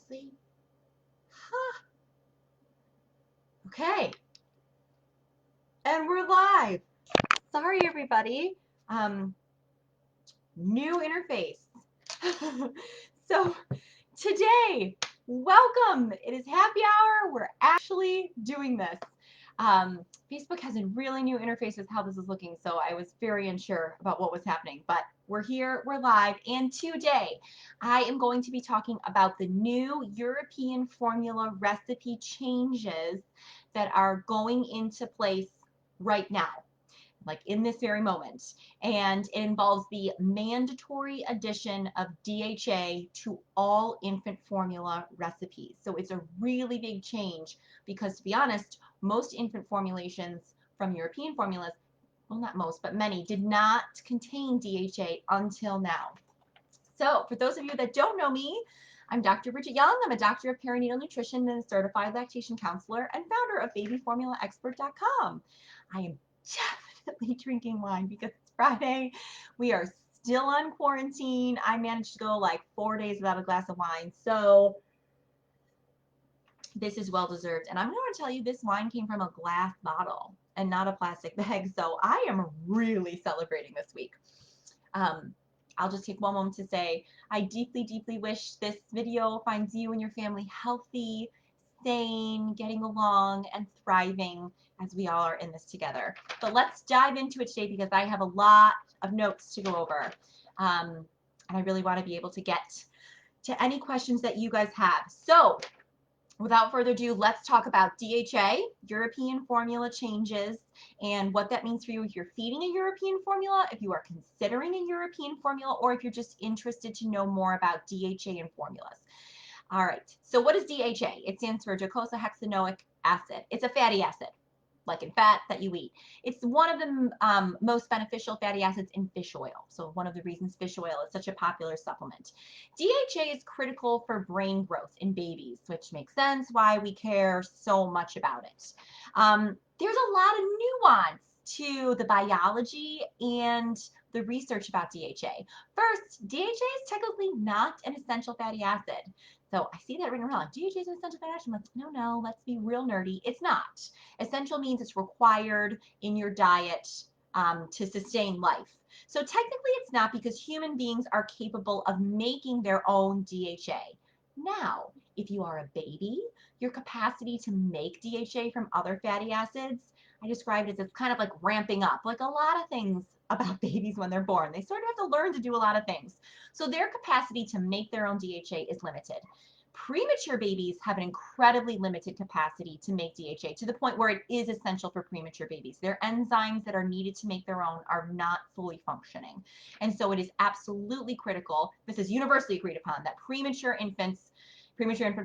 asleep? Huh. Okay. And we're live. Sorry, everybody. New interface. So today, welcome. It is happy hour. We're actually doing this. Facebook has a really new interface with how this is looking, so I was very unsure about what was happening, but we're here, we're live, and today I am going to be talking about the new European formula recipe changes that are going into place right now, like in this very moment, and it involves the mandatory addition of DHA to all infant formula recipes. So it's a really big change because, to be honest, most infant formulations from European formulas, well, not most, but many, did not contain DHA until now. So for those of you that don't know me, I'm Dr. Bridget Young. I'm a doctor of perinatal nutrition and a certified lactation counselor and founder of babyformulaexpert.com. I am definitely drinking wine because it's Friday. We are still on quarantine. I managed to go like 4 days without a glass of wine. So this is well deserved. And I'm going to tell you, this wine came from a glass bottle and not a plastic bag. So I am really celebrating this week. I'll just take one moment to say, I deeply, deeply wish this video finds you and your family healthy, sane, getting along, and thriving as we all are in this together. But let's dive into it today because I have a lot of notes to go over. And I really want to be able to get to any questions that you guys have. So without further ado, let's talk about DHA, European formula changes, and what that means for you if you're feeding a European formula, if you are considering a European formula, or if you're just interested to know more about DHA and formulas. All right, so what is DHA? It stands for docosahexaenoic acid. It's a fatty acid, like in fat that you eat. It's one of the most beneficial fatty acids in fish oil. So one of the reasons fish oil is such a popular supplement. DHA is critical for brain growth in babies, which makes sense why we care so much about it. There's a lot of nuance to the biology and the research about DHA. First, DHA is technically not an essential fatty acid. So I see that written around. DHA is an essential fatty acid. I'm like, no, let's be real nerdy. It's not. Essential means it's required in your diet to sustain life. So technically it's not, because human beings are capable of making their own DHA. Now, if you are a baby, your capacity to make DHA from other fatty acids, I described it as kind of like ramping up, like a lot of things about babies when they're born. They sort of have to learn to do a lot of things. So their capacity to make their own DHA is limited. Premature babies have an incredibly limited capacity to make DHA, to the point where it is essential for premature babies. Their enzymes that are needed to make their own are not fully functioning. And so it is absolutely critical, this is universally agreed upon, that premature infant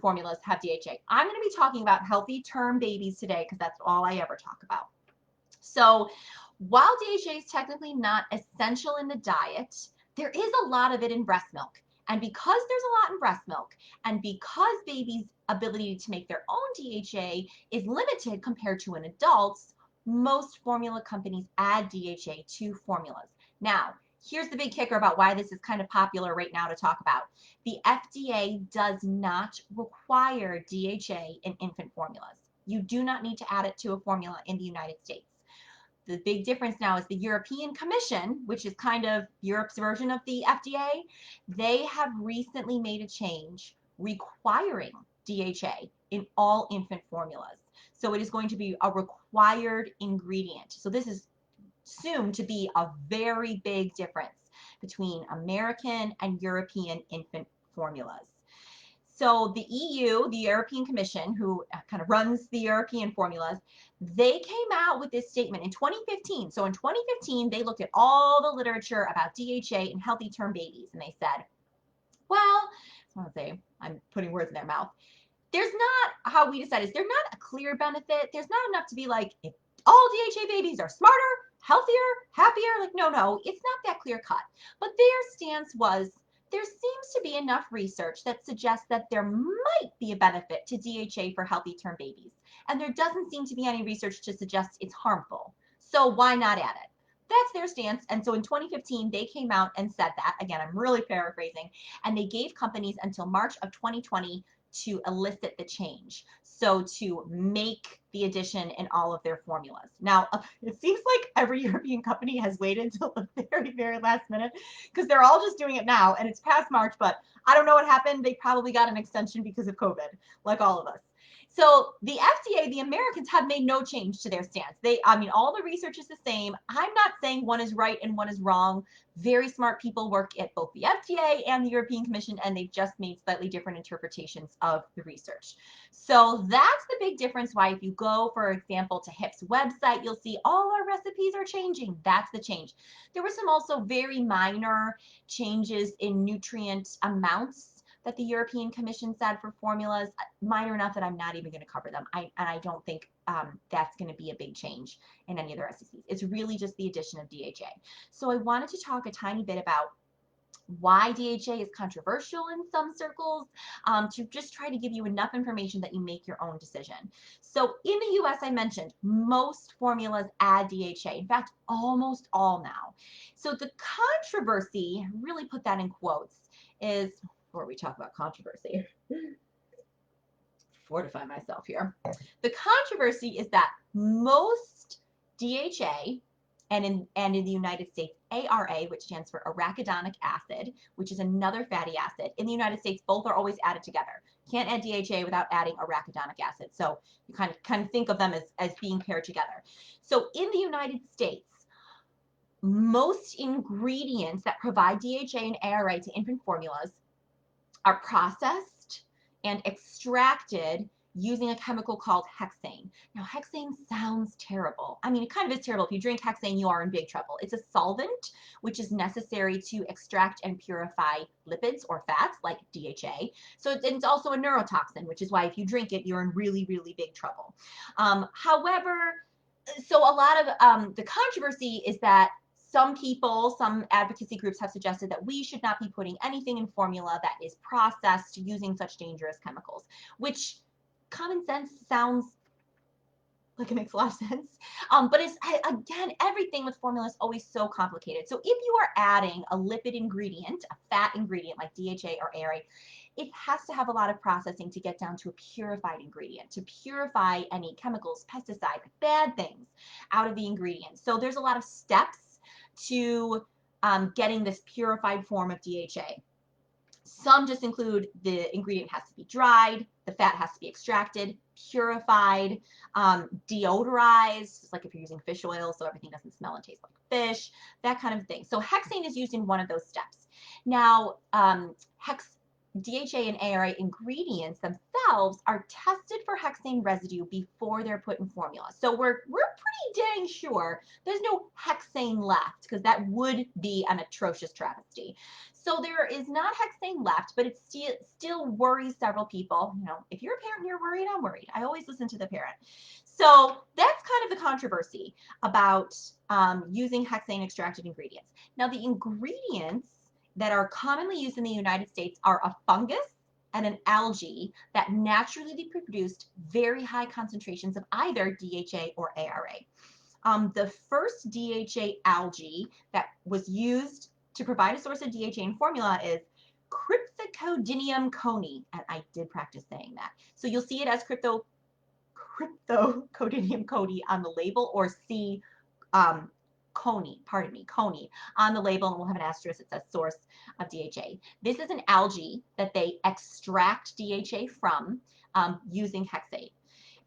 formulas have DHA. I'm going to be talking about healthy term babies today because that's all I ever talk about. So while DHA is technically not essential in the diet, there is a lot of it in breast milk. And because there's a lot in breast milk, and because babies' ability to make their own DHA is limited compared to an adult's, most formula companies add DHA to formulas. Now, here's the big kicker about why this is kind of popular right now to talk about. The FDA does not require DHA in infant formulas. You do not need to add it to a formula in the United States. The big difference now is the European Commission, which is kind of Europe's version of the FDA. They have recently made a change requiring DHA in all infant formulas. So it is going to be a required ingredient. So this is assumed to be a very big difference between American and European infant formulas. So the EU, the European Commission, who kind of runs the European formulas, they came out with this statement in 2015. So in 2015, they looked at all the literature about DHA in healthy term babies, and they said, well, I want to say, I'm putting words in their mouth. There's not, how we decided, there's not a clear benefit. There's not enough to be like, if all DHA babies are smarter, healthier, happier, like, no, it's not that clear cut. But their stance was, there seems to be enough research that suggests that there might be a benefit to DHA for healthy term babies. And there doesn't seem to be any research to suggest it's harmful. So why not add it? That's their stance. And so in 2015, they came out and said that. Again, I'm really paraphrasing. And they gave companies until March of 2020 to elicit the change. So to make the addition in all of their formulas. Now, it seems like every European company has waited until the very, very last minute because they're all just doing it now, and it's past March, but I don't know what happened. They probably got an extension because of COVID, like all of us. So the FDA, the Americans, have made no change to their stance. All the research is the same. I'm not saying one is right and one is wrong. Very smart people work at both the FDA and the European Commission, and they've just made slightly different interpretations of the research. So that's the big difference why if you go, for example, to HIP's website, you'll see all our recipes are changing. That's the change. There were some also very minor changes in nutrient amounts that the European Commission said for formulas, minor enough that I'm not even going to cover them. I don't think that's going to be a big change in any of the recipes. It's really just the addition of DHA. So I wanted to talk a tiny bit about why DHA is controversial in some circles, to just try to give you enough information that you make your own decision. So in the US, I mentioned most formulas add DHA. In fact, almost all now. So the controversy, really put that in quotes, is, before we talk about controversy, fortify myself here. The controversy is that most DHA, and in the United States, ARA, which stands for arachidonic acid, which is another fatty acid. In the United States, both are always added together. You can't add DHA without adding arachidonic acid. So you kind of think of them as being paired together. So in the United States, most ingredients that provide DHA and ARA to infant formulas are processed and extracted using a chemical called hexane. Now, hexane sounds terrible. I mean, it kind of is terrible. If you drink hexane, you are in big trouble. It's a solvent which is necessary to extract and purify lipids or fats like DHA. So it's also a neurotoxin, which is why if you drink it, you're in really, really big trouble. However, so a lot of the controversy is that some people, some advocacy groups have suggested that we should not be putting anything in formula that is processed using such dangerous chemicals, which common sense sounds like it makes a lot of sense. But it's, again, everything with formula is always so complicated. So if you are adding a lipid ingredient, a fat ingredient like DHA or ARA, it has to have a lot of processing to get down to a purified ingredient, to purify any chemicals, pesticides, bad things out of the ingredient. So there's a lot of steps to getting this purified form of DHA. Some just include the ingredient has to be dried, the fat has to be extracted, purified, deodorized, just like if you're using fish oil so everything doesn't smell and taste like fish, that kind of thing. So hexane is used in one of those steps. Now, DHA and ARA ingredients themselves are tested for hexane residue before they're put in formula. So we're pretty dang sure there's no hexane left, because that would be an atrocious travesty. So there is not hexane left, but it still worries several people. You know, if you're a parent and you're worried, I'm worried. I always listen to the parent. So that's kind of the controversy about using hexane extracted ingredients. Now, the ingredients that are commonly used in the United States are a fungus and an algae that naturally produced very high concentrations of either DHA or ARA. The first DHA algae that was used to provide a source of DHA in formula is Cryptocodium conii, and I did practice saying that. So you'll see it as Cryptocodium conii on the label, or C. conii on the label, and we'll have an asterisk that says source of DHA. This is an algae that they extract DHA from using hexane.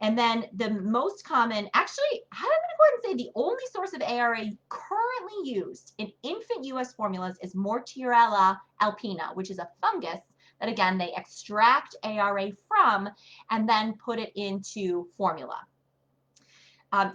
And then the most common, actually, I'm going to go ahead and say the only source of ARA currently used in infant US formulas is Mortierella alpina, which is a fungus that, again, they extract ARA from and then put it into formula.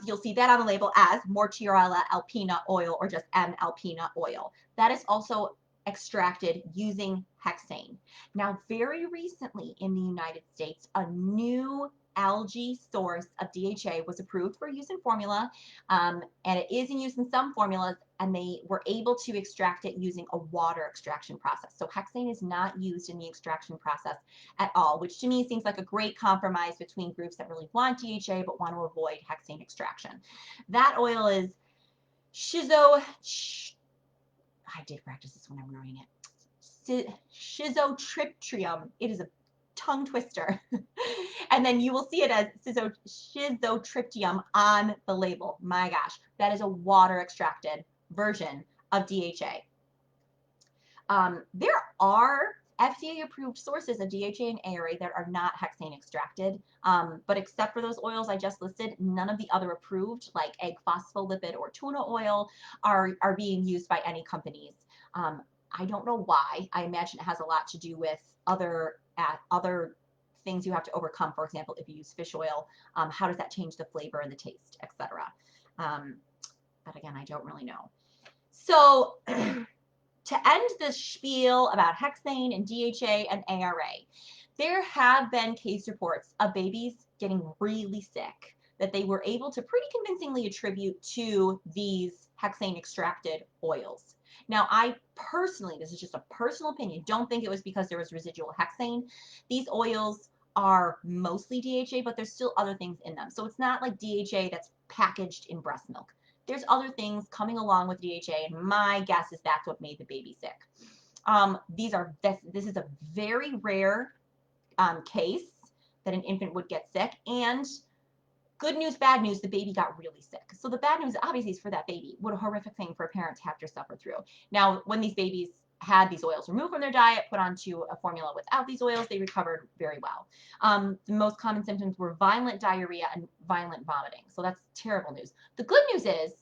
You'll see that on the label as Mortierella alpina oil, or just M. alpina oil. That is also extracted using hexane. Now, very recently in the United States, a new algae source of DHA was approved for use in formula, and it is in use in some formulas, and they were able to extract it using a water extraction process. So hexane is not used in the extraction process at all, which to me seems like a great compromise between groups that really want DHA but want to avoid hexane extraction. That oil is I did practice this when I'm growing it. Schizotriptrium. It is a tongue twister. And then you will see it as schizotriptium on the label. My gosh, that is a water extracted version of DHA. There are FDA approved sources of DHA and ARA that are not hexane extracted, but except for those oils I just listed, none of the other approved, like egg phospholipid or tuna oil, are being used by any companies. I don't know why. I imagine it has a lot to do with other things you have to overcome. For example, if you use fish oil, how does that change the flavor and the taste, etc. But again, I don't really know. So to end this spiel about hexane and DHA and ARA, there have been case reports of babies getting really sick that they were able to pretty convincingly attribute to these hexane extracted oils. Now, I personally, this is just a personal opinion, don't think it was because there was residual hexane. These oils are mostly DHA, but there's still other things in them. So it's not like DHA that's packaged in breast milk. There's other things coming along with DHA, and my guess is that's what made the baby sick. This is a very rare case that an infant would get sick, and good news, bad news, the baby got really sick. So the bad news obviously is for that baby. What a horrific thing for a parent to have to suffer through. Now, when these babies had these oils removed from their diet, put onto a formula without these oils, they recovered very well. The most common symptoms were violent diarrhea and violent vomiting. So that's terrible news. The good news is,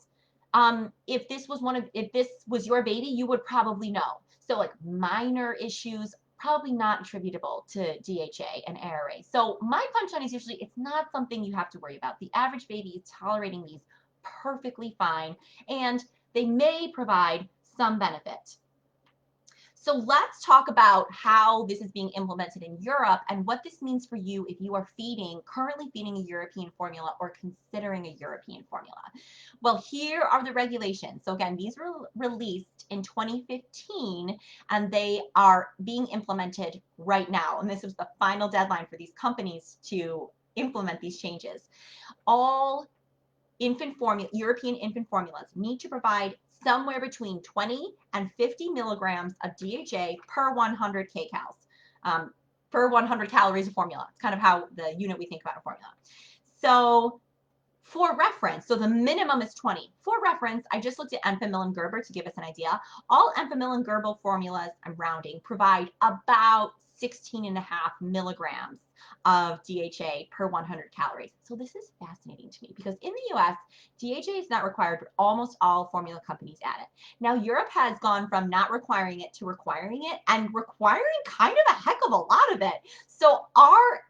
if this was your baby, you would probably know. So like minor issues, probably not attributable to DHA and ARA. So my punchline is usually it's not something you have to worry about. The average baby is tolerating these perfectly fine, and they may provide some benefit. So let's talk about how this is being implemented in Europe and what this means for you if you are currently feeding a European formula or considering a European formula. Well, here are the regulations. So again, these were released in 2015 and they are being implemented right now. And this was the final deadline for these companies to implement these changes. All European infant formulas need to provide somewhere between 20 and 50 milligrams of DHA per 100 kcals, per 100 calories of formula. It's kind of how the unit we think about a formula. So for reference, so the minimum is 20. For reference, I just looked at Enfamil and Gerber to give us an idea. All Enfamil and Gerber formulas, I'm rounding, provide about 16.5 milligrams of DHA per 100 calories. So this is fascinating to me because in the US, DHA is not required, but almost all formula companies add it. Now, Europe has gone from not requiring it to requiring it, and requiring kind of a heck of a lot of it. So our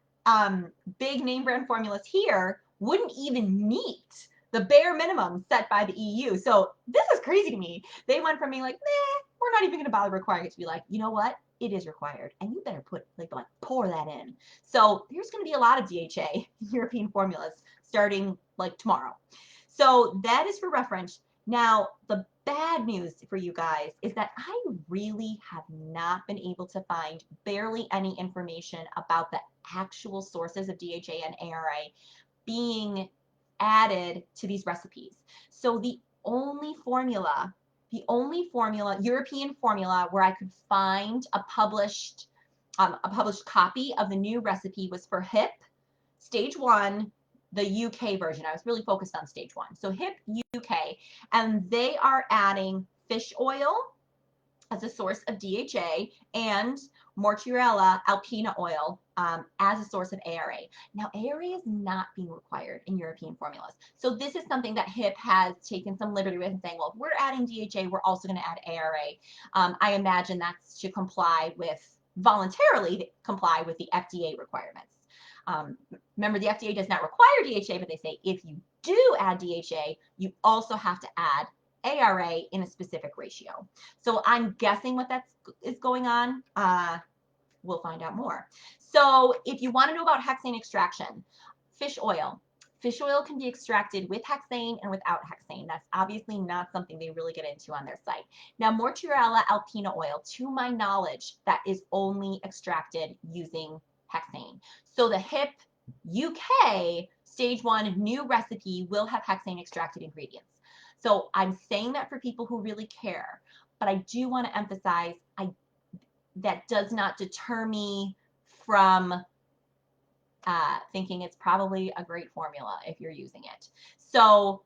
big name brand formulas here wouldn't even meet the bare minimum set by the EU. So this is crazy to me. They went from being like, nah, we're not even going to bother requiring it, to be like, you know what? It is required, and you better pour that in. So there's going to be a lot of DHA European formulas starting like tomorrow. So that is for reference. Now, the bad news for you guys is that I really have not been able to find barely any information about the actual sources of DHA and ARA being added to these recipes. So the only European formula where I could find a published copy of the new recipe was for HIP, stage 1, the UK version. I was really focused on stage 1. So HIP UK, and they are adding fish oil as a source of DHA and Mortadella alpina oil as a source of ARA. Now, ARA is not being required in European formulas. So this is something that HIP has taken some liberty with and saying, well, if we're adding DHA, we're also going to add ARA. I imagine that's to voluntarily comply with the FDA requirements. Remember, the FDA does not require DHA, but they say if you do add DHA, you also have to add ARA in a specific ratio. So I'm guessing what is going on. We'll find out more. So if you want to know about hexane extraction, fish oil. Fish oil can be extracted with hexane and without hexane. That's obviously not something they really get into on their site. Now, Mortadella alpina oil, to my knowledge, that is only extracted using hexane. So the HIP UK stage 1 new recipe will have hexane extracted ingredients. So I'm saying that for people who really care, but I do want to emphasize that does not deter me from thinking it's probably a great formula if you're using it. So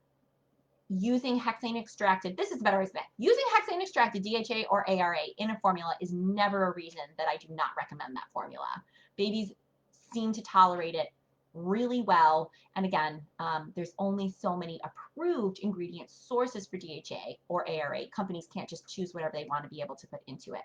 using hexane extracted, this is a better way to say it. Using hexane extracted DHA or ARA in a formula is never a reason that I do not recommend that formula. Babies seem to tolerate it really well. And again, there's only so many approved ingredient sources for DHA or ARA. Companies can't just choose whatever they want to be able to put into it.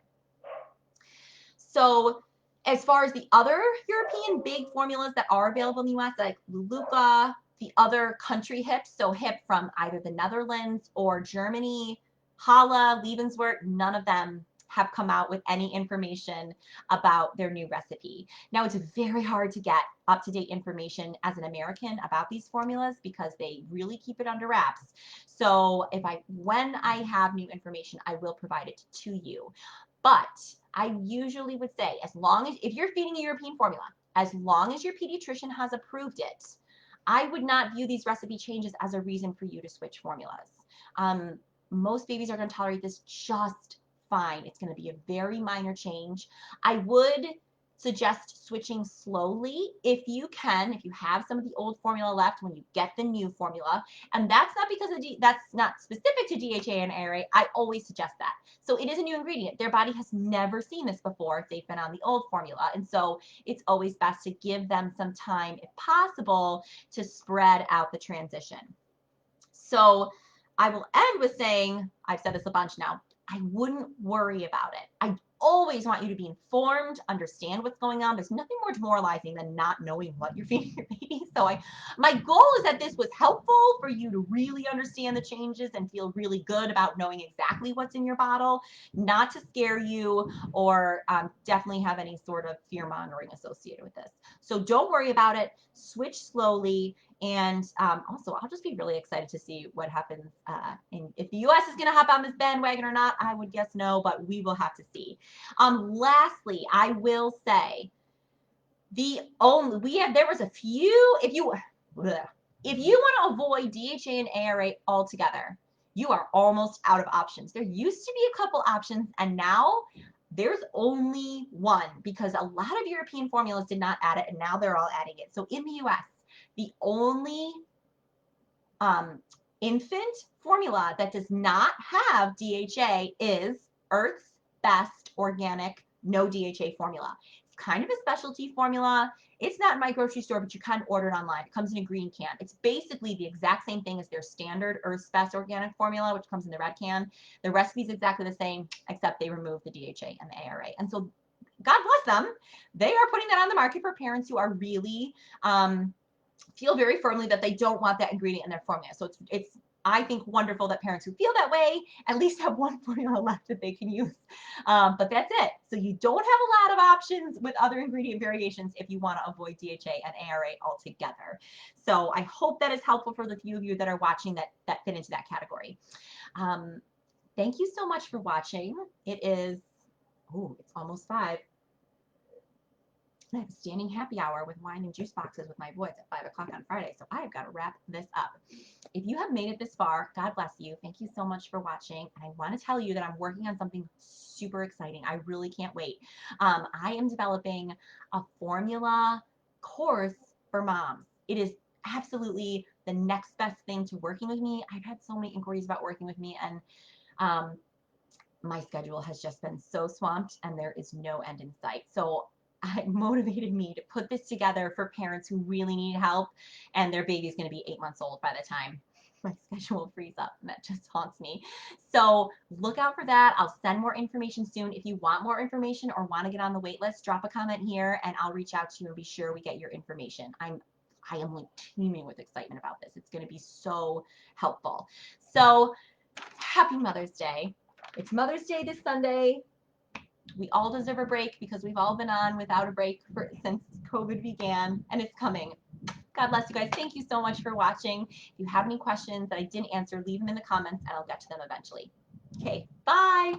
So as far as the other European big formulas that are available in the US, like Luca, the other country hips, so hip from either the Netherlands or Germany, Hala, Lebenswert, none of them have come out with any information about their new recipe. Now, it's very hard to get up-to-date information as an American about these formulas because they really keep it under wraps. So when I have new information, I will provide it to you. But I usually would say, if you're feeding a European formula, as long as your pediatrician has approved it, I would not view these recipe changes as a reason for you to switch formulas. Most babies are going to tolerate this just fine. It's going to be a very minor change. I would suggest switching slowly if you can, if you have some of the old formula left when you get the new formula. And that's not because that's not specific to DHA and ARA. I always suggest that. So it is a new ingredient. Their body has never seen this before if they've been on the old formula. And so it's always best to give them some time, if possible, to spread out the transition. So I will end with saying, I've said this a bunch now, I wouldn't worry about it. I always want you to be informed, understand what's going on. There's nothing more demoralizing than not knowing what you're feeding your baby. So my goal is that this was helpful for you to really understand the changes and feel really good about knowing exactly what's in your bottle, not to scare you or definitely have any sort of fear mongering associated with this. So don't worry about it. Switch slowly. And also, I'll just be really excited to see what happens. If the U.S. is going to hop on this bandwagon or not, I would guess no, but we will have to see. Lastly, I will say there was a few. If you want to avoid DHA and ARA altogether, you are almost out of options. There used to be a couple options, and now there's only one because a lot of European formulas did not add it, and now they're all adding it. So in the U.S., the only infant formula that does not have DHA is Earth's Best Organic No DHA formula. It's kind of a specialty formula. It's not in my grocery store, but you can order it online. It comes in a green can. It's basically the exact same thing as their standard Earth's Best Organic formula, which comes in the red can. The recipe is exactly the same, except they remove the DHA and the ARA. And so God bless them. They are putting that on the market for parents who are really feel very firmly that they don't want that ingredient in their formula. So it's I think wonderful that parents who feel that way at least have one formula left that they can use. But that's it. So you don't have a lot of options with other ingredient variations if you want to avoid DHA and ARA altogether. So I hope that is helpful for the few of you that are watching that fit into that category. Thank you so much for watching. It's almost 5. I have a standing happy hour with wine and juice boxes with my boys at 5 o'clock on Friday, so I've got to wrap this up. If you have made it this far, God bless you. Thank you so much for watching. And I want to tell you that I'm working on something super exciting. I really can't wait. I am developing a formula course for moms. It is absolutely the next best thing to working with me. I've had so many inquiries about working with me, and my schedule has just been so swamped, and there is no end in sight. So it motivated me to put this together for parents who really need help, and their baby's going to be 8 months old by the time my schedule frees up, and that just haunts me. So look out for that. I'll send more information soon. If you want more information or want to get on the wait list, drop a comment here, and I'll reach out to you and be sure we get your information. I am like teeming with excitement about this. It's going to be so helpful. So happy Mother's Day. It's Mother's Day this Sunday. We all deserve a break because we've all been on without a break since COVID began, and it's coming. God bless you guys. Thank you so much for watching. If you have any questions that I didn't answer, leave them in the comments and I'll get to them eventually. Okay, bye.